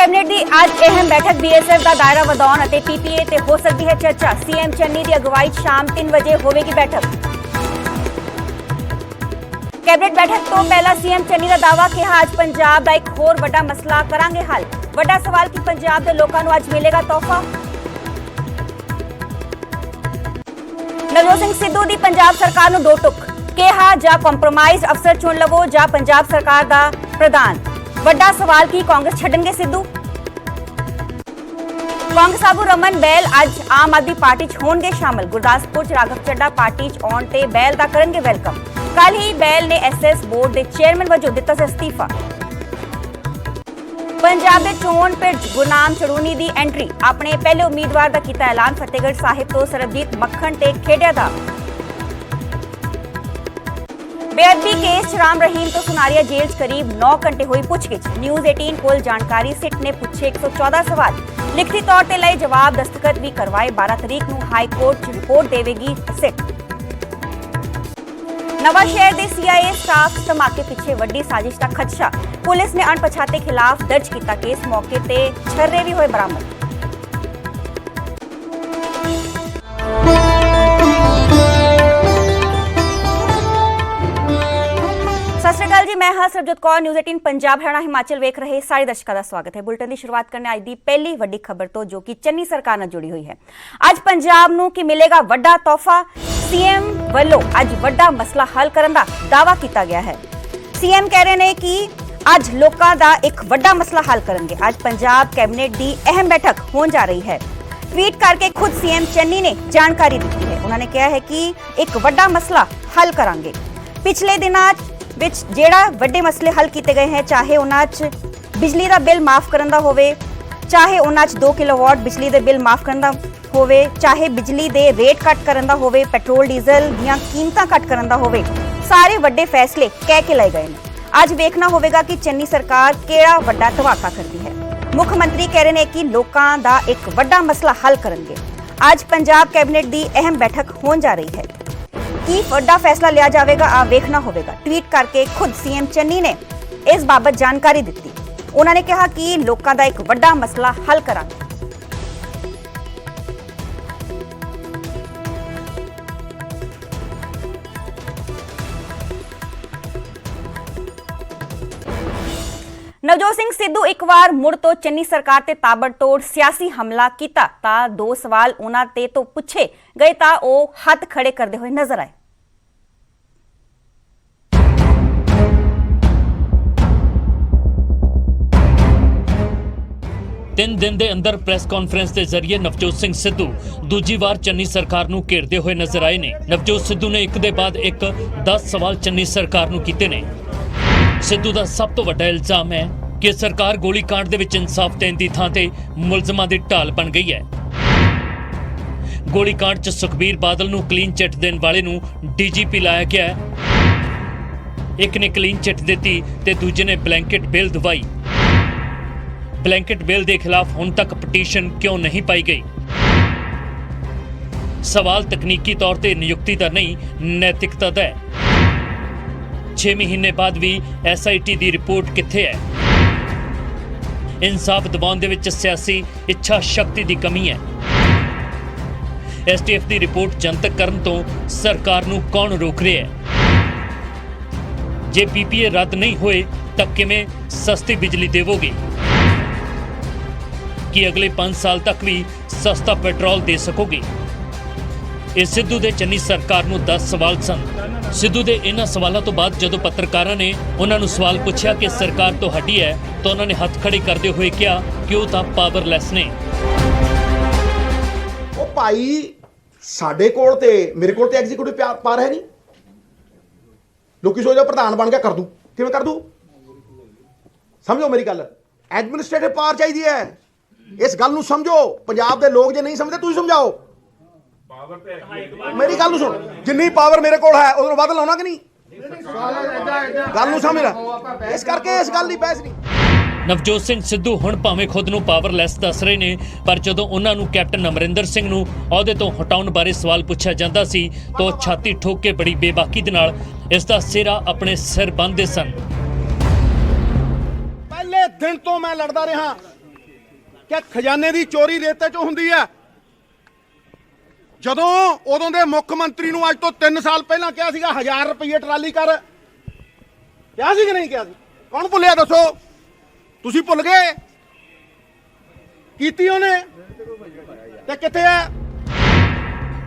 Cabinet की आज अहम बैठक बीएसएफ का दायरा वधाउण ਅਤੇ पीपीए ਤੇ हो सकती है चर्चा। सीएम चन्नी की अगवाई शाम 3 बजे होगी बैठक। कैबिनेट बैठक तो पहला सीएम चन्नी का दावा कि आज पंजाब का एक होर बड़ा मसला करांगे हल। बड़ा सवाल कि पंजाब के लोगों को आज मिलेगा तोहफा। नवजोत सिंह सिद्धू की पंजाब सरकार नूं दो टुक कहा, जा कंप्रोमाइज अफसर चुन लवो जा पंजाब सरकार का प्रधान। बड़ा सवाल की कांग्रेस छड्डणगे सिद्धू। कांग्रेस आगू रमन बैल आज आम आदमी पार्टी च होणगे शामिल। गुरदासपुर च राघव चड्ढा पार्टी च आउण ते बैल दा करनगे वेलकम। कल ही बैल ने एसएस बोर्ड के चेयरमैन वजों दिता सी इस्तीफा। पंजाब के चोण पिंड गुरनाम चड़ूनी की एंट्री, अपने पहले उम्मीदवार का किया ऐलान। फतेहगढ़ साहिब तो सरबजीत मक्खण ते खेडिया दा। बेअदबी केस राम रहीम तो सुनारिया जेल करीब 9 घंटे हुई पुछगिछ। न्यूज़ 18 को जानकारी सिट ने पूछे 114 सवाल। लिखती तौर पर लए जवाब दस्तखत भी करवाए। 12 तारीख को हाईकोर्ट रिपोर्ट देवेगी सिट। नवांशहर के सीआईए स्टाफ धमाके पीछे वड्डी साजिश का खदशा। पुलिस ने अणपछाते खिलाफ दर्ज किया केस। मौके ते छर्रे भी हुए बरामद। सत श्री अकाल जी, मैं हाँ सरबजोत कौर। न्यूज़ 18 पंजाब हरियाणा हिमाचल वेख रहे सारे दर्शकों का स्वागत है। बुलेटिन की शुरुआत करने आज की पहली वड्डी खबर तो जो कि चन्नी सरकार नाल जुड़ी हुई है। आज पंजाब नूं की मिलेगा वड्डा तोहफा। सीएम वालों आज वड्डा मसला हल करने का दावा किया गया है। सीएम कह रहे हैं कि आज लोगों का एक वड्डा मसला हल करेंगे। आज पंजाब कैबिनेट की अहम बैठक होने जा रही है। ट्वीट करके खुद सीएम चन्नी ने जानकारी दी है। उन्होंने कहा है कि एक वड्डा मसला हल करांगे। पिछले दिनों विच जेड़ा वड्डे मसले हल किए गए हैं, चाहे उन्हां बिजली का बिल माफ करन दा होवे, चाहे उन्हां 2 किलोवाट बिजली के बिल माफ करन दा होवे, चाहे बिजली के रेट घट करन दा होवे, पेट्रोल डीजल दीयां कीमतां घट करन दा होवे, सारे वड्डे फैसले कह के लाए गए हैं। आज देखना होगा कि चन्नी सरकार केड़ा वड्डा धमाका करती है। मुख्यमंत्री कह रहे हैं कि लोगों का एक वड्डा मसला हल करेंगे। आज पंजाब कैबिनेट की अहम बैठक होने जा रही है। की वड्डा फैसला लिया जाएगा आ देखना होगा। ट्वीट करके खुद सीएम चन्नी ने इस बाबत जानकारी दी। उन्होंने कहा कि लोगों का एक वड्डा मसला हल करांगे। नवजोत सिंह सिद्धू एक बार मुड़ तो चन्नी सरकार ते ताबड़तोड़ सियासी हमला किया ता 2 सवाल उन्हां ते तो पूछे गए ता ओ हथ खड़े करते हुए नजर आए। तीन दिन के अंदर प्रेस कॉन्फ्रेंस के जरिए नवजोत सिंह सिद्धू दूजी बार चन्नी सरकार नूं घेरते हुए नजर आए ने। नवजोत सिद्धू ने एक दे बाद एक 10 सवाल चन्नी सरकार नूं कीते ने। सिद्धू का सब तो वड्डा इल्जाम है कि सरकार गोलीकांड दे विच इंसाफ देण दी थां ते मुलजमां दी ढाल बन गई है। गोलीकांड च सुखबीर बादल नूं क्लीन चिट देण वाले नूं डीजीपी लाया गया है। एक ने क्लीन चिट दी ते दूजे ने ब्लैंकेट बेल दवाई। ब्लैंकेट बेल के खिलाफ हुण तक पटीशन क्यों नहीं पाई गई? सवाल तकनीकी तौर पर नियुक्ति का नहीं, नैतिकता का है। 6 महीने बाद भी SIT की रिपोर्ट कित्थे है? इंसाफ दिवाउण दे विच सियासी इच्छा शक्ति की कमी है। STF की रिपोर्ट जनतक करन तो सरकार नूं कौन रोक रहा है? जे PPA रद्द नहीं होए तब किवें सस्ती बिजली देवोगे? कि अगले 5 साल तक भी सस्ता पेट्रोल दे सकोगे? इस सिद्धू दे चन्नी सरकार नूं 10 सवाल सन। सिद्धू दे इन्हां सवालों तो बाद जदों पत्रकारां ने उन्हां नूं सवाल पूछा कि सरकार तो हटी है, तो उन्होंने हथ खड़े करते हुए कहा कि वो तो पावरलैस ने। ओ भाई साडे कोल ते मेरे कोल ते एग्जीक्यूटिव पावर है नहीं। लोकी सोचदे प्रधान बन गया कर दूं, किवें कर दूं? समझो मेरी गल, एडमिनिस्ट्रेटिव पावर चाहिए है। इस गल नूं समझो। पंजाब दे लोग जे नहीं समझदे तुसीं समझाओ। मेरी गल नूं सुन, जिन्नी पावर मेरे कोल है उधरों वध लाउणा कि नहीं? गल नूं समझ ले। इस करके इस गल दी बहस नहीं। नवजोत सिंह सिद्धू हुण भावें खुद नूं पावरलैस दस रहे ने, पर जदों उन्हां नूं कैप्टन अमरिंदर सिंह नूं अहुदे तो हटाउण बारे सवाल पूछा जांदा सी तो छाती ठोक के बड़ी बेबाकी दे नाल इसदा सिरा अपने सिर बन्नदे सन। पहले दिन तो मैं लड़दा रहा ਕਿ ਖਜ਼ਾਨੇ ਦੀ ਚੋਰੀ ਰੇਤੇ 'ਚੋਂ ਹੁੰਦੀ ਹੈ। ਜਦੋਂ ਉਦੋਂ ਦੇ ਮੁੱਖ ਮੰਤਰੀ ਨੂੰ ਅੱਜ ਤੋਂ 3 ਸਾਲ ਪਹਿਲਾਂ ਕਿਹਾ ਸੀਗਾ 1000 ਰੁਪਏ ਟਰਾਲੀ ਕਰ, ਕਿਹਾ ਸੀ ਕਿ ਨਹੀਂ ਕਿਹਾ ਸੀ? ਕੌਣ ਭੁੱਲਿਆ ਦੱਸੋ? ਤੁਸੀਂ ਭੁੱਲ ਗਏ? ਕੀਤੀ ਉਹਨੇ ਤੇ ਕਿੱਥੇ ਹੈ?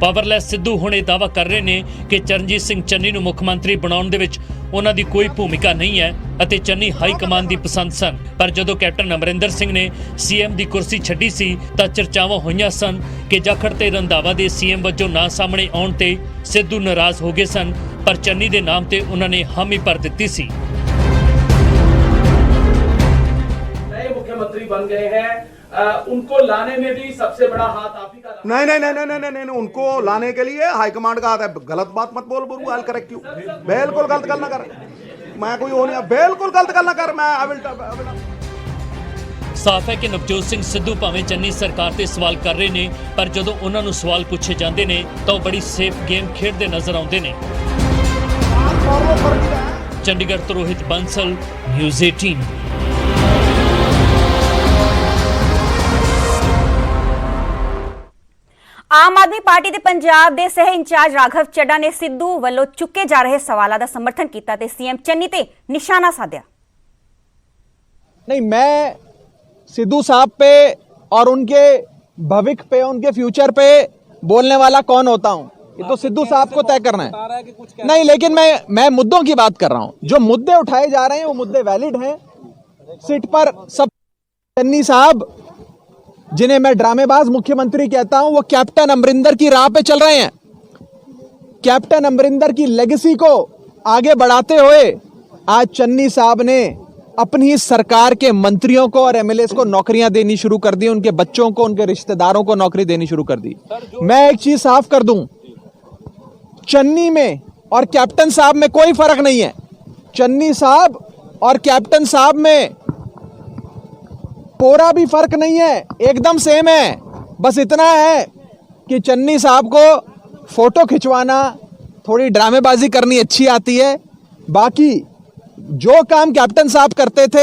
ਪਾਵਰਲੈਸ ਸਿੱਧੂ ਹੁਣ ਇਹ ਦਾਅਵਾ ਕਰ ਰਹੇ ਨੇ ਕਿ ਚਰਨਜੀਤ ਸਿੰਘ ਚੰਨੀ ਨੂੰ ਮੁੱਖ ਮੰਤਰੀ ਬਣਾਉਣ ਦੇ ਵਿੱਚ ਉਹਨਾਂ ਦੀ ਕੋਈ ਭੂਮਿਕਾ ਨਹੀਂ ਹੈ ਅਤੇ ਚੰਨੀ ਹਾਈ ਕਮਾਨ ਦੀ ਪਸੰਦ ਸਨ। ਪਰ ਜਦੋਂ ਕੈਪਟਨ ਅਮਰਿੰਦਰ ਸਿੰਘ ਨੇ ਸੀਐਮ ਦੀ ਕੁਰਸੀ ਛੱਡੀ ਸੀ ਤਾਂ ਚਰਚਾਵਾਂ ਹੋਈਆਂ ਸਨ ਕਿ ਜਾਖੜ ਤੇ ਰੰਧਾਵਾ ਦੇ ਸੀਐਮ ਵਜੋਂ ਨਾਂ ਸਾਹਮਣੇ ਆਉਣ ਤੇ ਸਿੱਧੂ ਨਾਰਾਜ਼ ਹੋ ਗਏ ਸਨ, ਪਰ ਚੰਨੀ ਦੇ ਨਾਮ ਤੇ ਉਹਨਾਂ ਨੇ हामी ਭਰ ਦਿੱਤੀ ਸੀ। नए मुख्यमंत्री बन गए हैं, उनको लाने में भी सबसे बड़ा हाथ आप ही का रहा। नहीं नहीं नहीं नहीं नहीं नहीं, नहीं उनको लाने के लिए हाईकमांड का हाथ है। गलत बात मत बोल बुरू, आई करेक्ट यू। बिल्कुल गलत गल ना कर, मैं कोई हो नहीं, बिल्कुल गलत गल ना कर। मैं आई विल ਸਾਫ਼ ਹੈ ਕਿ ਨਵਜੋਤ ਸਿੰਘ ਸਿੱਧੂ ਭਾਵੇਂ ਚੰਨੀ ਸਰਕਾਰ ਤੇ ਸਵਾਲ ਕਰ ਰਹੇ ਨੇ, ਪਰ ਜਦੋਂ ਉਹਨਾਂ ਨੂੰ ਸਵਾਲ ਪੁੱਛੇ ਜਾਂਦੇ ਨੇ ਤਾਂ ਉਹ ਬੜੀ ਸੇਫ ਗੇਮ ਖੇਡਦੇ ਨਜ਼ਰ ਆਉਂਦੇ ਨੇ। ਚੰਡੀਗੜ੍ਹ ਤੋਂ ਰੋਹਿਤ ਬੰਸਲ, ਨਿਊਜ਼ 18। ਆਮ ਆਦਮੀ ਪਾਰਟੀ ਦੇ ਪੰਜਾਬ ਦੇ ਸਹਿ ਇੰਚਾਰਜ ਰਾਘਵ ਚੱਡਾ ਨੇ ਸਿੱਧੂ ਵੱਲੋਂ ਚੁੱਕੇ ਜਾ ਰਹੇ ਸਵਾਲਾਂ ਦਾ ਸਮਰਥਨ ਕੀਤਾ ਤੇ ਸੀਐਮ ਚੰਨੀ ਤੇ ਨਿਸ਼ਾਨਾ ਸਾਧਿਆ। नहीं, मैं सिद्धू साहब पे और उनके भविष्य पे, उनके फ्यूचर पे बोलने वाला कौन होता हूं, ये तो सिद्धू साहब को तय करना है। नहीं, लेकिन मैं मुद्दों की बात कर रहा हूं। जो मुद्दे उठाए जा रहे हैं वो मुद्दे वैलिड हैं। सीट पर सब चन्नी साहब, जिन्हें मैं ड्रामेबाज मुख्यमंत्री कहता हूं, वो कैप्टन अमरिंदर की राह पे चल रहे हैं। कैप्टन अमरिंदर की लेगेसी को आगे बढ़ाते हुए आज चन्नी साहब ने अपनी ही सरकार के मंत्रियों को और एमएलएस को नौकरियां देनी शुरू कर दी, उनके बच्चों को, उनके रिश्तेदारों को नौकरी देनी शुरू कर दी। मैं एक चीज साफ कर दूं, चन्नी में और कैप्टन साहब में कोई फर्क नहीं है। चन्नी साहब और कैप्टन साहब में पूरा भी फर्क नहीं है, एकदम सेम है। बस इतना है कि चन्नी साहब को फोटो खिंचवाना, थोड़ी ड्रामेबाजी करनी अच्छी आती है। बाकी जो काम कैप्टन साहब करते थे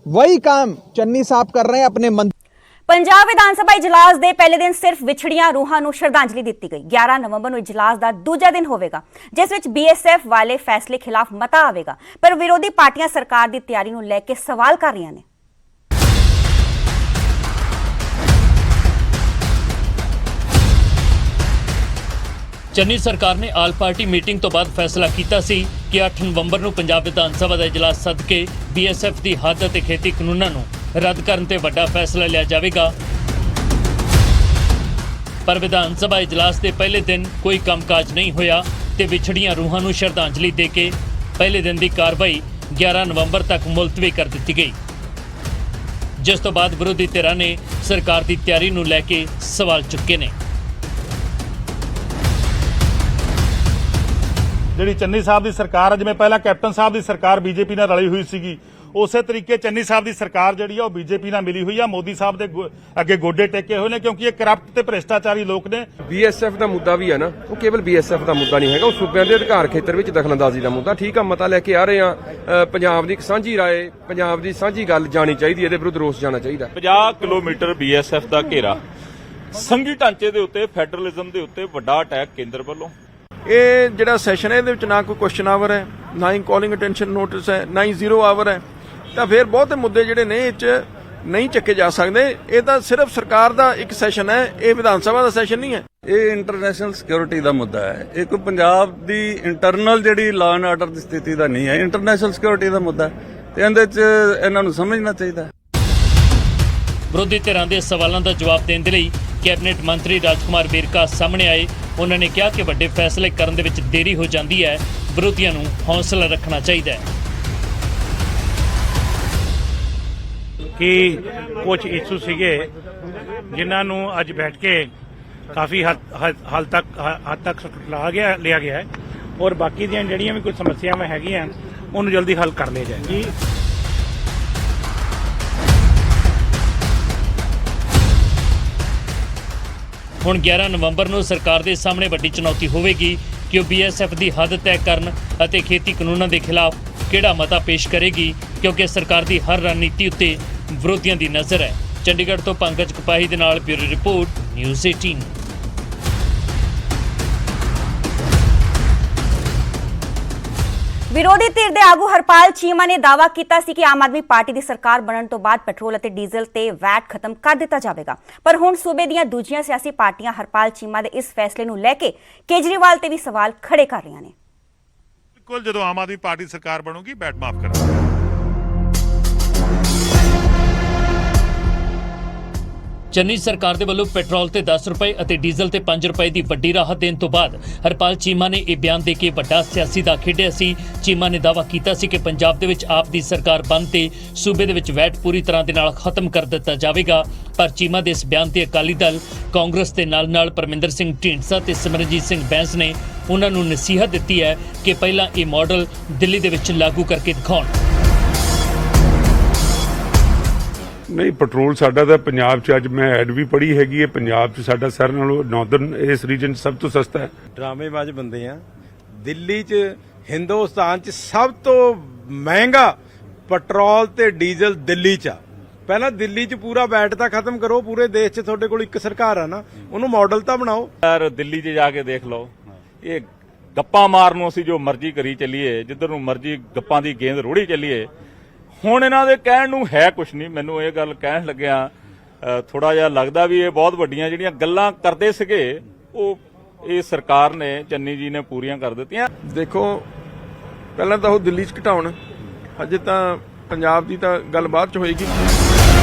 वही काम चन्नी साहब कर रहे हैं अपने मंत्री। ਪੰਜਾਬ ਵਿਧਾਨ ਸਭਾ ਇਜਲਾਸ ਦੇ ਪਹਿਲੇ ਦਿਨ ਸਿਰਫ ਵਿਛੜੀਆਂ ਰੂਹਾਂ ਨੂੰ ਸ਼ਰਧਾਂਜਲੀ ਦਿੱਤੀ ਗਈ। 11 ਨਵੰਬਰ ਨੂੰ ਇਜਲਾਸ ਦਾ ਦੂਜਾ ਦਿਨ ਹੋਵੇਗਾ, ਜਿਸ ਵਿੱਚ ਬੀਐਸਐਫ ਵਾਲੇ ਫੈਸਲੇ ਖਿਲਾਫ ਮਤਾ ਆਵੇਗਾ, ਪਰ ਵਿਰੋਧੀ ਪਾਰਟੀਆਂ ਸਰਕਾਰ ਦੀ ਤਿਆਰੀ ਨੂੰ ਲੈ ਕੇ ਸਵਾਲ ਕਰ ਰਹੀਆਂ ਨੇ। ਚੰਨੀ ਸਰਕਾਰ ਨੇ ਆਲ ਪਾਰਟੀ ਮੀਟਿੰਗ ਤੋਂ ਬਾਅਦ ਫੈਸਲਾ ਕੀਤਾ ਸੀ ਕਿ 8 ਨਵੰਬਰ ਨੂੰ ਪੰਜਾਬ ਵਿਧਾਨ ਸਭਾ ਦਾ ਇਜਲਾਸ ਸੱਦ ਕੇ ਬੀਐਸਐਫ ਦੀ ਹੱਦ ਅਤੇ ਖੇਤੀ ਕਾਨੂੰਨਾਂ ਨੂੰ ਰੱਦ ਕਰਨ ਤੇ ਵੱਡਾ ਫੈਸਲਾ ਲਿਆ ਜਾਵੇਗਾ। ਪਰ ਵਿਧਾਨ ਸਭਾ ਇਜਲਾਸ ਦੇ ਪਹਿਲੇ ਦਿਨ ਕੋਈ ਕੰਮਕਾਜ ਨਹੀਂ ਹੋਇਆ ਤੇ ਵਿਛੜੀਆਂ ਰੂਹਾਂ ਨੂੰ ਸ਼ਰਧਾਂਜਲੀ ਦੇ ਕੇ ਪਹਿਲੇ ਦਿਨ ਦੀ ਕਾਰਵਾਈ 11 ਨਵੰਬਰ ਤੱਕ ਮੁਲਤਵੀ ਕਰ ਦਿੱਤੀ ਗਈ, ਜਿਸ ਤੋਂ ਬਾਅਦ ਵਿਰੋਧੀ ਧਿਰਾਂ ਨੇ ਸਰਕਾਰ ਦੀ ਤਿਆਰੀ ਨੂੰ ਲੈ ਕੇ ਸਵਾਲ ਚੁੱਕੇ ਨੇ। ਜਿਹੜੀ ਚੰਨੀ ਸਾਹਿਬ ਦੀ ਸਰਕਾਰ ਹੈ, ਜਿਵੇਂ ਪਹਿਲਾਂ ਕੈਪਟਨ ਸਾਹਿਬ ਦੀ ਸਰਕਾਰ ਬੀਜੇਪੀ ਨਾਲ ਰਲੀ ਹੋਈ ਸੀਗੀ, ਉਸੇ ਤਰੀਕੇ ਚੰਨੀ ਸਾਹਿਬ ਦੀ ਸਰਕਾਰ ਜਿਹੜੀ ਆ ਉਹ ਬੀਜੇਪੀ ਨਾਲ ਮਿਲੀ ਹੋਈ ਆ। ਮੋਦੀ ਸਾਹਿਬ ਦੇ ਅੱਗੇ ਗੋਡੇ ਟੇਕੇ ਹੋਏ ਨੇ, ਕਿਉਂਕਿ ਇਹ ਕਰਪਟ ਤੇ ਭ੍ਰਿਸ਼ਟਾਚਾਰੀ ਲੋਕ ਨੇ। ਬੀਐਸਐਫ ਦਾ ਮੁੱਦਾ ਵੀ ਹੈ ਨਾ, ਉਹ ਕੇਵਲ ਬੀਐਸਐਫ ਦਾ ਮੁੱਦਾ ਨਹੀਂ ਹੈਗਾ, ਉਹ ਸੂਬਿਆਂ ਦੇ ਅਧਿਕਾਰ ਖੇਤਰ ਵਿੱਚ ਦਖਲਅੰਦਾਜ਼ੀ ਦਾ ਮੁੱਦਾ। ਠੀਕ ਆ, ਮਤਾ ਲੈ ਕੇ ਆ ਰਹੇ ਆ, ਪੰਜਾਬ ਦੀ ਇੱਕ ਸਾਂਝੀ ਰਾਏ, ਪੰਜਾਬ ਦੀ ਸਾਂਝੀ ਗੱਲ ਜਾਣੀ ਚਾਹੀਦੀ, ਇਹਦੇ ਵਿਰੁੱਧ ਰੋਸ ਜਾਣਾ ਚਾਹੀਦਾ। 50 ਕਿਲੋਮੀਟਰ ਬੀਐਸਐਫ ਦਾ ਘੇਰਾ, ਸੰਘੀ ਢਾਂਚੇ ਦੇ ਉੱਤੇ, ਫੈਡਰਲਿਜ਼ਮ ਦੇ ਉੱਤੇ ਵੱਡਾ ਅਟੈਕ ਕੇਂਦਰ ਵੱਲੋਂ। ਇਹ ਜਿਹੜਾ ਸੈਸ਼ਨ ਹੈ ਇਹਦੇ ਵਿੱਚ ਨਾ ਕੋਈ ਕੁਐਸਚਨ ਆਵਰ ਹੈ, ਨਾ ਹੀ ਕਾਲਿੰਗ ਅਟੈਂਸ਼ਨ ਨੋਟਿਸ ਹੈ, ਨਾ ਹੀ ਜ਼ੀਰੋ ਆਵਰ ਹੈ, ਤਾਂ ਫਿਰ ਬਹੁਤੇ ਮੁੱਦੇ ਜਿਹੜੇ ਨੇ ਇਹ 'ਚ ਨਹੀਂ ਚੱਕੇ ਜਾ ਸਕਦੇ। ਇਹ ਤਾਂ ਸਿਰਫ ਸਰਕਾਰ ਦਾ ਇੱਕ ਸੈਸ਼ਨ ਹੈ, ਇਹ ਵਿਧਾਨ ਸਭਾ ਦਾ ਸੈਸ਼ਨ ਨਹੀਂ ਹੈ। ਇਹ ਇੰਟਰਨੈਸ਼ਨਲ ਸਿਕਿਉਰਿਟੀ ਦਾ ਮੁੱਦਾ ਹੈ, ਇਹ ਕੋਈ ਪੰਜਾਬ ਦੀ ਇੰਟਰਨਲ ਜਿਹੜੀ ਲਾਅ ਐਂਡ ਆਰਡਰ ਦੀ ਸਥਿਤੀ ਦਾ ਨਹੀਂ ਹੈ, ਇੰਟਰਨੈਸ਼ਨਲ ਸਿਕਿਉਰਿਟੀ ਦਾ ਮੁੱਦਾ ਤੇ ਇਹਦੇ 'ਚ ਇਹਨਾਂ ਨੂੰ ਸਮਝਣਾ ਚਾਹੀਦਾ। ਵਿਰੋਧੀ ਧਿਰਾਂ ਦੇ ਸਵਾਲਾਂ ਦਾ ਜਵਾਬ ਦੇਣ ਦੇ ਲਈ ਕੈਬਨਿਟ ਮੰਤਰੀ ਰਾਜਕੁਮਾਰ ਵੇਰਕਾ ਸਾਹਮਣੇ ਆਏ। ਉਹਨਾਂ ਨੇ ਕਿਹਾ ਕਿ ਵੱਡੇ ਫੈਸਲੇ ਕਰਨ ਦੇ ਵਿੱਚ ਦੇਰੀ ਹੋ ਜਾਂਦੀ ਹੈ, ਵਿਰੋਧੀਆਂ ਨੂੰ ਹੌਸਲਾ ਰੱਖਣਾ ਚਾਹੀਦਾ ਹੈ। ਕਿ ਕੁਝ ਇਸ਼ੂ ਸੀਗੇ ਜਿਨ੍ਹਾਂ ਨੂੰ ਅੱਜ ਬੈਠ ਕੇ ਕਾਫੀ ਹੱਦ ਤੱਕ ਲਿਆ ਗਿਆ ਹੈ, ਔਰ ਬਾਕੀ ਦੀਆਂ ਜਿਹੜੀਆਂ ਵੀ ਕੁਝ ਸਮੱਸਿਆਵਾਂ ਹੈਗੀਆਂ ਉਹਨੂੰ ਜਲਦੀ ਹੱਲ ਕਰ ਲਿਆ ਜਾਏ। ਹੁਣ 11 ਨਵੰਬਰ ਨੂੰ ਸਰਕਾਰ ਦੇ ਸਾਹਮਣੇ ਵੱਡੀ ਚੁਣੌਤੀ ਹੋਵੇਗੀ ਕਿ ਉਹ ਬੀਐਸਐਫ ਦੀ ਹੱਦ ਤੈਅ ਕਰਨ ਅਤੇ ਖੇਤੀ ਕਾਨੂੰਨਾਂ ਦੇ ਖਿਲਾਫ ਕਿਹੜਾ ਮਤਾ ਪੇਸ਼ ਕਰੇਗੀ, ਕਿਉਂਕਿ ਸਰਕਾਰ ਦੀ ਹਰ ਰਣਨੀਤੀ ਉੱਤੇ ਵਿਰੋਧੀਆਂ ਦੀ ਨਜ਼ਰ ਹੈ। ਚੰਡੀਗੜ੍ਹ ਤੋਂ ਪੰਕਜ ਕਪਾਹੀ ਦੇ ਨਾਲ ਬਿਊਰੋ ਰਿਪੋਰਟ ਨਿਊਜ਼ 18। ਵਿਰੋਧੀ ਧਿਰ ਦੇ ਆਗੂ ਹਰਪਾਲ ਚੀਮਾ ਨੇ ਦਾਅਵਾ ਕੀਤਾ ਸੀ ਕਿ ਆਮ ਆਦਮੀ ਪਾਰਟੀ ਦੀ ਸਰਕਾਰ ਬਣਨ ਤੋਂ ਬਾਅਦ ਪੈਟਰੋਲ ਅਤੇ ਡੀਜ਼ਲ ਤੇ ਵੈਟ ਖਤਮ ਕਰ ਦਿੱਤਾ ਜਾਵੇਗਾ। ਪਰ ਹੁਣ ਸੂਬੇ ਦੀਆਂ ਦੂਜੀਆਂ ਸਿਆਸੀ ਪਾਰਟੀਆਂ ਹਰਪਾਲ ਚੀਮਾ ਦੇ ਇਸ ਫੈਸਲੇ ਨੂੰ ਲੈ ਕੇ ਕੇਜਰੀਵਾਲ ਤੇ ਵੀ ਸਵਾਲ ਖੜੇ ਕਰ ਰਹੀਆਂ ਨੇ। ਬਿਲਕੁਲ, ਜਦੋਂ ਆਮ ਆਦਮੀ ਪਾਰਟੀ ਸਰਕਾਰ ਬਣੂਗੀ ਵੈਟ ਮਾਫ ਕਰਾਂਗੇ। ਚੰਨੀ ਸਰਕਾਰ ਦੇ ਵੱਲੋਂ ਪੈਟਰੋਲ ਤੇ 10 ਰੁਪਏ ਅਤੇ ਡੀਜ਼ਲ ਤੇ 5 ਰੁਪਏ ਦੀ ਵੱਡੀ ਰਾਹਤ ਦੇਣ ਤੋਂ ਬਾਅਦ ਹਰਪਾਲ ਚੀਮਾ ਨੇ ਇਹ ਬਿਆਨ ਦੇ ਕੇ ਵੱਡਾ ਸਿਆਸੀ ਦਾ ਖੇਡਿਆ ਸੀ। ਚੀਮਾ ਨੇ ਦਾਅਵਾ ਕੀਤਾ ਸੀ ਕਿ ਪੰਜਾਬ ਦੇ ਵਿੱਚ ਆਪ ਦੀ ਸਰਕਾਰ ਬਣਨ ਤੇ ਸੂਬੇ ਦੇ ਵਿੱਚ ਵੈਟ ਪੂਰੀ ਤਰ੍ਹਾਂ ਦੇ ਨਾਲ ਖਤਮ ਕਰ ਦਿੱਤਾ ਜਾਵੇਗਾ। ਪਰ ਚੀਮਾ ਦੇ ਇਸ ਬਿਆਨ ਤੇ ਅਕਾਲੀ ਦਲ, ਕਾਂਗਰਸ ਦੇ ਨਾਲ ਪਰਮਿੰਦਰ ਸਿੰਘ ਢੀਂਡਸਾ ਤੇ ਸਿਮਰਨਜੀਤ ਸਿੰਘ ਬੈਂਸ ਨੇ ਉਹਨਾਂ ਨੂੰ ਨਸੀਹਤ ਦਿੱਤੀ ਹੈ ਕਿ ਪਹਿਲਾਂ ਇਹ ਮਾਡਲ ਦਿੱਲੀ ਦੇ ਵਿੱਚ ਲਾਗੂ ਕਰਕੇ ਦਿਖਾਉਣ। ਨਹੀਂ, ਪੈਟਰੋਲ ਸਾਡਾ ਤਾਂ ਪੰਜਾਬ 'ਚ ਅੱਜ ਮੈਂ ਐਡ ਵੀ ਪੜ੍ਹੀ ਹੈਗੀ ਹੈ, ਪੰਜਾਬ 'ਚ ਸਾਡਾ ਸਾਰਿਆਂ ਨਾਲੋਂ ਨਾਰਦਰਨ ਇਸ ਰੀਜਨ ਸਭ ਤੋਂ ਸਸਤਾ ਹੈ। ਡਰਾਮੇਬਾਜ਼ ਬੰਦੇ ਆ। ਦਿੱਲੀ 'ਚ ਹਿੰਦੁਸਤਾਨ 'ਚ ਸਭ ਤੋਂ ਮਹਿੰਗਾ ਪੈਟਰੋਲ ਤੇ ਡੀਜ਼ਲ ਦਿੱਲੀ 'ਚ ਆ। ਪਹਿਲਾਂ ਦਿੱਲੀ 'ਚ ਪੂਰਾ ਵੈਟ ਤਾਂ ਖਤਮ ਕਰੋ। ਪੂਰੇ ਦੇਸ਼ 'ਚ ਤੁਹਾਡੇ ਕੋਲ ਇੱਕ ਸਰਕਾਰ ਆ ਨਾ, ਉਹਨੂੰ ਮਾਡਲ ਤਾਂ ਬਣਾਓ। ਯਾਰ ਦਿੱਲੀ 'ਚ ਜਾ ਕੇ ਦੇਖ ਲਓ, ਇਹ ਗੱਪਾਂ ਮਾਰਨ ਨੂੰ ਅਸੀਂ ਜੋ ਮਰਜ਼ੀ ਕਰੀ ਚੱਲੀਏ, ਜਿੱਧਰ ਨੂੰ ਮਰਜ਼ੀ ਗੱਪਾਂ ਦੀ ਗੇਂਦ ਰੋੜੀ ਚੱਲੀਏ। ਹੁਣ ਇਹਨਾਂ ਦੇ ਕਹਿਣ ਨੂੰ ਹੈ ਕੁਛ ਨਹੀਂ। ਮੈਨੂੰ ਇਹ ਗੱਲ ਕਹਿਣ ਲੱਗਿਆ ਥੋੜਾ ਜਿਹਾ ਲੱਗਦਾ ਵੀ ਇਹ ਬਹੁਤ ਵੱਡੀਆਂ ਜਿਹੜੀਆਂ ਗੱਲਾਂ ਕਰਦੇ ਸੀਗੇ ਉਹ ਇਹ ਸਰਕਾਰ ਨੇ, ਚੰਨੀ ਜੀ ਨੇ ਪੂਰੀਆਂ ਕਰ ਦਿੱਤੀਆਂ। ਦੇਖੋ, ਪਹਿਲਾਂ ਤਾਂ ਉਹ ਦਿੱਲੀ 'ਚ ਘਟਾਉਣ, ਹਜੇ ਤਾਂ ਪੰਜਾਬ ਦੀ ਤਾਂ ਗੱਲ ਬਾਅਦ 'ਚ ਹੋਏਗੀ।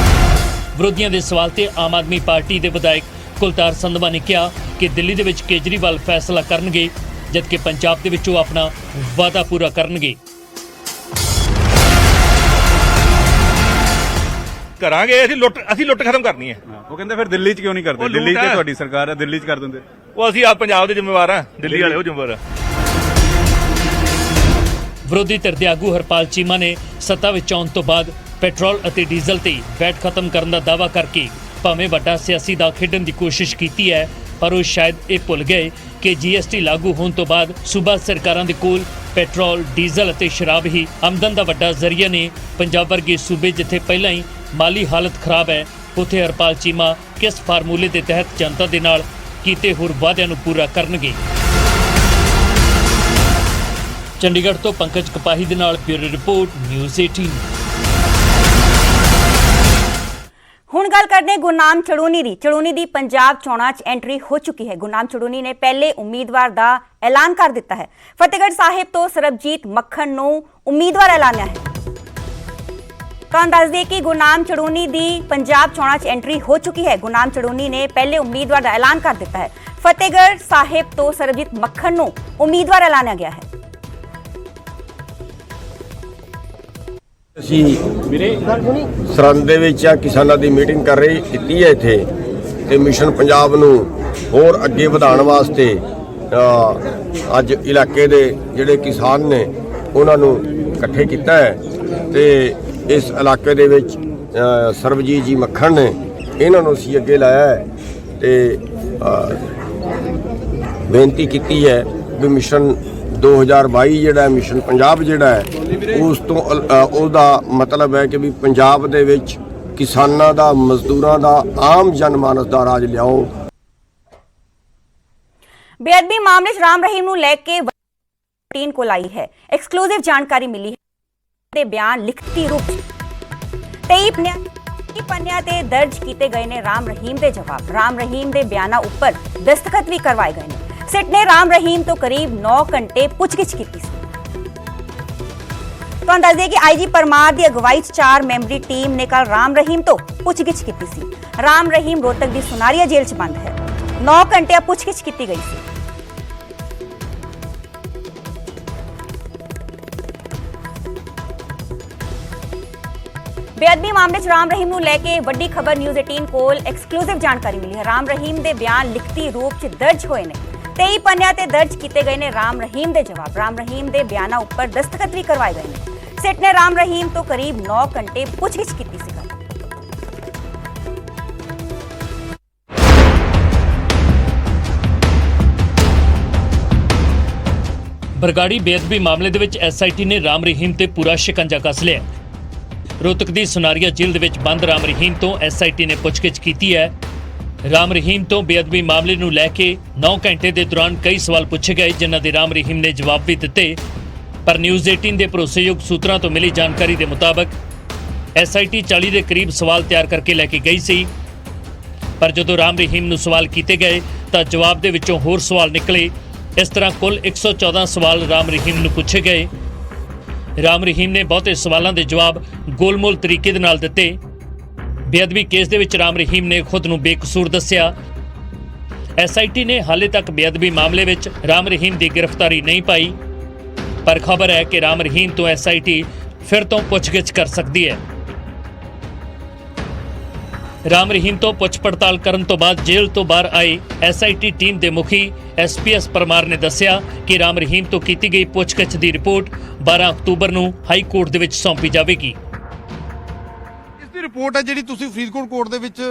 ਵਿਰੋਧੀਆਂ ਦੇ ਸਵਾਲ ਤੇ ਆਮ ਆਦਮੀ ਪਾਰਟੀ ਦੇ ਵਿਧਾਇਕ ਕੁਲਤਾਰ ਸੰਧਵਾ ਨੇ ਕਿਹਾ ਕਿ ਦਿੱਲੀ ਦੇ ਵਿੱਚ ਕੇਜਰੀਵਾਲ ਫੈਸਲਾ ਕਰਨਗੇ, ਜਦਕਿ ਪੰਜਾਬ ਦੇ ਵਿੱਚ ਉਹ ਆਪਣਾ ਵਾਅਦਾ ਪੂਰਾ ਕਰਨਗੇ। ਕਰਾਂਗੇ ਅਸੀਂ ਲੁੱਟ ਖਤਮ ਕਰਨੀ ਹੈ। ਉਹ ਕਹਿੰਦੇ ਫਿਰ ਦਿੱਲੀ 'ਚ ਕਿਉਂ ਨਹੀਂ ਕਰਦੇ? ਦਿੱਲੀ 'ਚ ਤੁਹਾਡੀ ਸਰਕਾਰ ਹੈ, ਦਿੱਲੀ 'ਚ ਕਰ ਦਿੰਦੇ। ਉਹ ਅਸੀਂ ਆਪ ਪੰਜਾਬ ਦੇ ਜ਼ਿੰਮੇਵਾਰ ਆ, ਦਿੱਲੀ ਵਾਲੇ ਉਹ ਜ਼ਿੰਮੇਵਾਰ ਆ। ਵਿਰੋਧੀ ਧਿਰ ਦੇ ਆਗੂ ਹਰਪਾਲ ਚੀਮਾ ਨੇ ਸੱਤਾ ਵਿੱਚ ਆਉਣ ਤੋਂ ਬਾਅਦ ਪੈਟਰੋਲ ਅਤੇ ਡੀਜ਼ਲ ਤੇ ਵੈਟ ਖਤਮ ਕਰਨ ਦਾ ਦਾਅਵਾ ਕਰਕੇ ਭਾਵੇਂ ਵੱਡਾ ਸਿਆਸੀ ਦਾ ਖੇਡਣ ਦੀ ਕੋਸ਼ਿਸ਼ ਕੀਤੀ ਹੈ, ਪਰ ਉਹ ਸ਼ਾਇਦ ਇਹ ਭੁੱਲ ਗਏ ਕਿ GST ਲਾਗੂ ਹੋਣ ਤੋਂ ਬਾਅਦ ਸੂਬਾ ਸਰਕਾਰਾਂ ਦੇ ਕੋਲ ਪੈਟਰੋਲ, ਡੀਜ਼ਲ ਅਤੇ ਸ਼ਰਾਬ ਹੀ ਆਮਦਨ ਦਾ ਵੱਡਾ ਜ਼ਰੀਆ ਨੇ। ਪੰਜਾਬ ਵਰਗੇ ਸੂਬੇ ਜਿੱਥੇ ਪਹਿਲਾਂ ਹੀ ਮਾਲੀ ਹਾਲਤ ਖਰਾਬ ਹੈ, ਉੱਥੇ ਹਰਪਾਲ ਚੀਮਾ ਕਿਸ ਫਾਰਮੂਲੇ ਦੇ ਤਹਿਤ ਜਨਤਾ ਦੇ ਨਾਲ ਕੀਤੇ ਹੋਰ ਵਾਅਦਿਆਂ ਨੂੰ ਪੂਰਾ ਕਰਨਗੇ। ਚੰਡੀਗੜ੍ਹ ਤੋਂ ਪੰਕਜ ਕਪਾਹੀ ਦੇ ਨਾਲ ਬਿਊਰੋ ਰਿਪੋਰਟ ਨਿਊਜ਼ 18। ਹੁਣ ਗੱਲ ਕਰਦੇ ਗੁਰਨਾਮ ਚੜੂਨੀ ਦੀ। ਚੜੂਨੀ ਦੀ ਪੰਜਾਬ ਚੋਣਾਂ 'ਚ ਐਂਟਰੀ ਹੋ ਚੁੱਕੀ ਹੈ। ਗੁਰਨਾਮ ਚੜੂਨੀ ਨੇ ਪਹਿਲੇ ਉਮੀਦਵਾਰ ਦਾ ਐਲਾਨ ਕਰ ਦਿੱਤਾ ਹੈ। ਫਤਿਹਗੜ੍ਹ ਸਾਹਿਬ ਤੋਂ ਸਰਬਜੀਤ ਮੱਖਣ ਨੂੰ ਉਮੀਦਵਾਰ ਐਲਾਨਿਆ ਹੈ। ਤੁਹਾਨੂੰ ਦੱਸ ਦਈਏ ਕਿ ਗੁਰਨਾਮ ਚੜੂਨੀ ਦੀ ਪੰਜਾਬ ਚੋਣਾਂ 'ਚ ਐਂਟਰੀ ਹੋ ਚੁੱਕੀ ਹੈ। ਗੁਰਨਾਮ ਚੜੂਨੀ ਨੇ ਪਹਿਲੇ ਉਮੀਦਵਾਰ ਦਾ ਐਲਾਨ ਕਰ ਦਿੱਤਾ ਹੈ। ਫਤਿਹਗੜ੍ਹ ਸਾਹਿਬ ਤੋਂ ਸਰਬਜੀਤ ਮੱਖਣ ਨੂੰ ਉਮੀਦਵਾਰ ਐਲਾਨਿਆ ਗਿਆ ਹੈ। ਅਸੀਂ ਸਰਹੰਦ ਦੇ ਵਿੱਚ ਆ ਕਿਸਾਨਾਂ ਦੀ ਮੀਟਿੰਗ ਕੀਤੀ ਹੈ ਇੱਥੇ, ਤੇ ਮਿਸ਼ਨ ਪੰਜਾਬ ਨੂੰ ਹੋਰ ਅੱਗੇ ਵਧਾਉਣ ਵਾਸਤੇ ਅੱਜ ਇਲਾਕੇ ਦੇ ਜਿਹੜੇ ਕਿਸਾਨ ਨੇ ਉਹਨਾਂ ਨੂੰ ਇਕੱਠੇ ਕੀਤਾ ਹੈ। ਤੇ ਇਸ ਇਲਾਕੇ ਦੇ ਵਿੱਚ ਸਰਬਜੀਤ ਜੀ ਮੱਖਣ ਨੇ, ਇਹਨਾਂ ਨੂੰ ਅਸੀਂ ਅੱਗੇ ਲਾਇਆ ਹੈ ਤੇ ਬੇਨਤੀ ਕੀਤੀ ਹੈ ਵੀ ਮਿਸ਼ਨ 2022 ਜਿਹੜਾ ਮਿਸ਼ਨ ਪੰਜਾਬ ਜਿਹੜਾ ਹੈ ਉਸ ਤੋਂ ਉਹਦਾ ਮਤਲਬ ਹੈ ਕਿ ਵੀ ਪੰਜਾਬ ਦੇ ਵਿੱਚ ਕਿਸਾਨਾਂ ਦਾ, ਮਜ਼ਦੂਰਾਂ ਦਾ, ਆਮ ਜਨਮਾਨਸ ਦਾ ਰਾਜ ਲਿਆਓ। ਬੇਅਦਬੀ ਮਾਮਲੇ 'ਚ ਰਾਮ ਰਹੀਮ ਨੂੰ ਲੈ ਕੇ ਟੀਮ ਕੋਲ ਆਈ ਹੈ। ਐਕਸਕਲੂਸਿਵ ਜਾਣਕਾਰੀ ਮਿਲੀ ਹੈ ਤੇ ਬਿਆਨ ਲਿਖਤੀ ਰੂਪ 23 ਪੰਨਿਆਂ ਤੇ ਦਰਜ ਕੀਤੇ ਗਏ ਨੇ ਰਾਮ ਰਹੀਮ ਦੇ ਜਵਾਬ। ਰਾਮ ਰਹੀਮ ਦੇ ਬਿਆਨਾਂ ਉੱਪਰ ਦਸਤਖਤ ਵੀ ਕਰਵਾਏ ਗਏ ਨੇ। ਸਿੱਟ ਨੇ ਰਾਮ ਰਹੀਮ ਤੋਂ ਕਰੀਬ 9 ਘੰਟੇ ਪੁੱਛਗਿੱਛ ਕੀਤੀ ਸੀ। ਤੁਹਾਨੂੰ ਦੱਸ ਦਈਏ ਕਿ IG ਪਰਮਾਰ ਦੀ ਅਗਵਾਈ 'ਚ 4 ਮੈਂਬਰੀ ਟੀਮ ਨੇ ਕੱਲ ਰਾਮ ਰਹੀਮ ਤੋਂ ਪੁੱਛਗਿੱਛ ਕੀਤੀ ਸੀ। ਰਾਮ ਰਹੀਮ ਰੋਹਤਕ ਦੀ ਸੁਨਾਰੀਆ ਜੇਲ੍ਹ 'ਚ ਬੰਦ ਹੈ। 9 ਘੰਟੇ ਪੁੱਛਗਿੱਛ ਕੀਤੀ ਗਈ ਸੀ। ਬੇਅਦਬੀ ਮਾਮਲੇ 'ਚ ਰਾਮ ਰਹੀਮ ਨੂੰ ਲੈ ਕੇ ਵੱਡੀ ਖਬਰ ਨਿਊਜ਼ 18 ਕੋਲ ਐਕਸਕਲੂਸਿਵ ਜਾਣਕਾਰੀ ਮਿਲੀ ਹੈ। ਰਾਮ ਰਹੀਮ ਦੇ ਬਿਆਨ ਲਿਖਤੀ ਰੂਪ 'ਚ ਦਰਜ ਹੋਏ ਨੇ। 23 ਪੰਨਿਆਂ ਤੇ ਦਰਜ ਕੀਤੇ ਗਏ ਨੇ ਰਾਮ ਰਹੀਮ ਦੇ ਜਵਾਬ। ਰਾਮ ਰਹੀਮ ਦੇ ਬਿਆਨਾਂ ਉੱਪਰ ਦਸਤਖਤ ਵੀ ਕਰਵਾਏ ਗਏ ਨੇ। ਸਿੱਟ ਨੇ ਰਾਮ ਰਹੀਮ ਤੋਂ ਕਰੀਬ 9 ਘੰਟੇ ਪੁੱਛਗਿੱਛ ਕੀਤੀ ਸੀ। ਬਰਗਾੜੀ ਬੇਅਦਬੀ ਮਾਮਲੇ ਦੇ ਵਿੱਚ SIT ਨੇ ਰਾਮ ਰਹੀਮ ਤੇ ਪੂਰਾ ਸ਼ਿਕੰਜਾ ਕੱਸ ਲਿਆ। ਰੋਹਤਕ ਦੀ ਸੁਨਾਰੀਆ ਜੇਲ੍ਹ ਦੇ ਵਿੱਚ ਬੰਦ ਰਾਮ ਰਹੀਮ ਤੋਂ ਐਸਆਈਟੀ ਨੇ ਪੁੱਛਗਿੱਛ ਕੀਤੀ ਹੈ। ਰਾਮ ਰਹੀਮ ਤੋਂ ਬੇਅਦਬੀ ਮਾਮਲੇ ਨੂੰ ਲੈ ਕੇ 9 ਘੰਟੇ ਦੇ ਦੌਰਾਨ ਕਈ ਸਵਾਲ ਪੁੱਛੇ ਗਏ, ਜਿਨ੍ਹਾਂ ਦੇ ਰਾਮ ਰਹੀਮ ਨੇ ਜਵਾਬ ਵੀ ਦਿੱਤੇ। ਪਰ ਨਿਊਜ਼ 18 ਦੇ ਭਰੋਸੇਯੋਗ ਸੂਤਰਾਂ ਤੋਂ ਮਿਲੀ ਜਾਣਕਾਰੀ ਦੇ ਮੁਤਾਬਕ ਐਸਆਈਟੀ 40 ਦੇ ਕਰੀਬ ਸਵਾਲ ਤਿਆਰ ਕਰਕੇ ਲੈ ਕੇ ਗਈ ਸੀ, ਪਰ ਜਦੋਂ ਰਾਮ ਰਹੀਮ ਨੂੰ ਸਵਾਲ ਕੀਤੇ ਗਏ ਤਾਂ ਜਵਾਬ ਦੇ ਵਿੱਚੋਂ ਹੋਰ ਸਵਾਲ ਨਿਕਲੇ। ਇਸ ਤਰ੍ਹਾਂ ਕੁੱਲ 114 ਸਵਾਲ ਰਾਮ ਰਹੀਮ ਨੂੰ ਪੁੱਛੇ ਗਏ। ਰਾਮ ਰਹੀਮ ਨੇ ਬਹੁਤੇ ਸਵਾਲਾਂ ਦੇ ਜਵਾਬ ਗੋਲਮੋਲ ਤਰੀਕੇ ਦੇ ਨਾਲ ਦਿੱਤੇ। ਬੇਅਦਬੀ ਕੇਸ ਦੇ ਵਿੱਚ ਰਾਮ ਰਹੀਮ ਨੇ ਖੁਦ ਨੂੰ ਬੇਕਸੂਰ ਦੱਸਿਆ। ਐਸਆਈਟੀ ਨੇ ਹਾਲੇ ਤੱਕ ਬੇਅਦਬੀ ਮਾਮਲੇ ਵਿੱਚ ਰਾਮ ਰਹੀਮ ਦੀ ਗ੍ਰਿਫਤਾਰੀ ਨਹੀਂ ਪਾਈ, ਪਰ ਖਬਰ ਹੈ ਕਿ ਰਾਮ ਰਹੀਮ ਤੋਂ ਐਸਆਈਟੀ ਫਿਰ ਤੋਂ ਪੁੱਛਗਿੱਛ ਕਰ ਸਕਦੀ ਹੈ। ਰਾਮ ਰਹੀਮ ਤੋਂ ਪੁੱਛ ਪੜਤਾਲ ਕਰਨ ਤੋਂ ਬਾਅਦ ਜੇਲ੍ਹ ਤੋਂ ਬਾਹਰ ਆਏ ਐਸਆਈਟੀ ਟੀਮ ਦੇ ਮੁਖੀ ਐਸਪੀਐਸ ਪਰਮਾਰ ਨੇ ਦੱਸਿਆ ਕਿ ਰਾਮ ਰਹੀਮ ਤੋਂ ਕੀਤੀ ਗਈ ਪੁੱਛਗਿੱਛ ਦੀ ਰਿਪੋਰਟ 12 ਅਕਤੂਬਰ ਨੂੰ ਹਾਈ ਕੋਰਟ ਦੇ ਵਿੱਚ ਸੌਂਪੀ ਜਾਵੇਗੀ। ਇਸ ਦੀ ਰਿਪੋਰਟ ਹੈ ਜਿਹੜੀ ਤੁਸੀਂ ਫਰੀਦਕੋਟ ਕੋਰਟ ਦੇ ਵਿੱਚ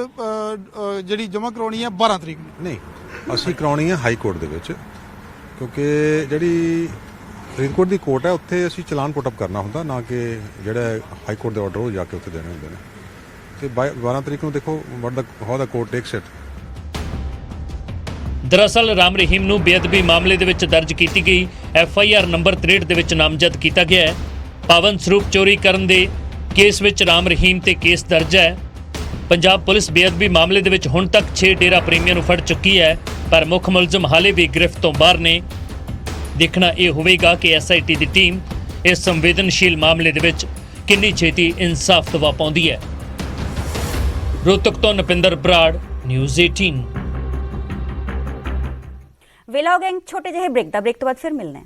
ਜਿਹੜੀ ਜਮ੍ਹਾਂ ਕਰਾਉਣੀ ਹੈ 12 ਤਰੀਕ ਨੂੰ। ਨਹੀਂ, ਅਸੀਂ ਕਰਾਉਣੀ ਹੈ ਹਾਈ ਕੋਰਟ ਦੇ ਵਿੱਚ, ਕਿਉਂਕਿ ਜਿਹੜੀ ਫਰੀਦਕੋਟ ਦੀ ਕੋਰਟ ਹੈ ਉੱਥੇ ਅਸੀਂ ਚਲਾਨ ਪੁੱਟ ਅਪ ਕਰਨਾ ਹੁੰਦਾ, ਨਾ ਕਿ ਜਿਹੜਾ ਹਾਈ ਕੋਰਟ ਦੇ ਆਰਡਰ ਉਹ ਜਾ ਕੇ ਉੱਥੇ ਦੇਣੇ ਹੁੰਦੇ ਨੇ। ਤੇ 12 ਤਰੀਕ ਨੂੰ ਦੇਖੋ how the court takes it. ਦਰਅਸਲ ਰਾਮ ਰਹੀਮ ਨੂੰ ਬੇਅਦਬੀ ਮਾਮਲੇ ਦੇ ਵਿੱਚ ਦਰਜ ਕੀਤੀ ਗਈ ਐਫਆਈਆਰ ਨੰਬਰ 63 ਦੇ ਵਿੱਚ ਨਾਮਜ਼ਦ ਕੀਤਾ ਗਿਆ ਹੈ। ਪਾਵਨ ਸਰੂਪ ਚੋਰੀ ਕਰਨ ਦੇ ਕੇਸ ਵਿੱਚ ਰਾਮ ਰਹੀਮ ਤੇ ਕੇਸ ਦਰਜ ਹੈ। ਪੰਜਾਬ ਪੁਲਿਸ ਬੇਅਦਬੀ ਮਾਮਲੇ ਦੇ ਵਿੱਚ ਹੁਣ ਤੱਕ 6 ਡੇਰਾ ਪ੍ਰੇਮੀਆਂ ਨੂੰ ਫੜ ਚੁੱਕੀ ਹੈ, ਪਰ ਮੁੱਖ ਮੁਲਜ਼ਮ ਹਾਲੇ ਵੀ ਗ੍ਰਿਫਤ ਤੋਂ ਬਾਹਰ ਨੇ। ਦੇਖਣਾ ਇਹ ਹੋਵੇਗਾ ਕਿ ਐਸਆਈਟੀ ਦੀ ਟੀਮ ਇਸ ਸੰਵੇਦਨਸ਼ੀਲ ਮਾਮਲੇ ਦੇ ਵਿੱਚ ਕਿੰਨੀ ਛੇਤੀ ਇਨਸਾਫ ਦਿਵਾ ਪਾਉਂਦੀ ਹੈ। ਰੋਹਤਕ ਤੋਂ ਨਪਿੰਦਰ ਬਰਾੜ, ਨਿਊਜ਼ 18। ਵੇਲਾ ਹੋ ਗਿਆ ਛੋਟੇ ਜਿਹੇ ਬ੍ਰੇਕ ਦਾ। ਬ੍ਰੇਕ ਤੋਂ ਬਾਅਦ ਫਿਰ ਮਿਲਣਾ ਹੈ।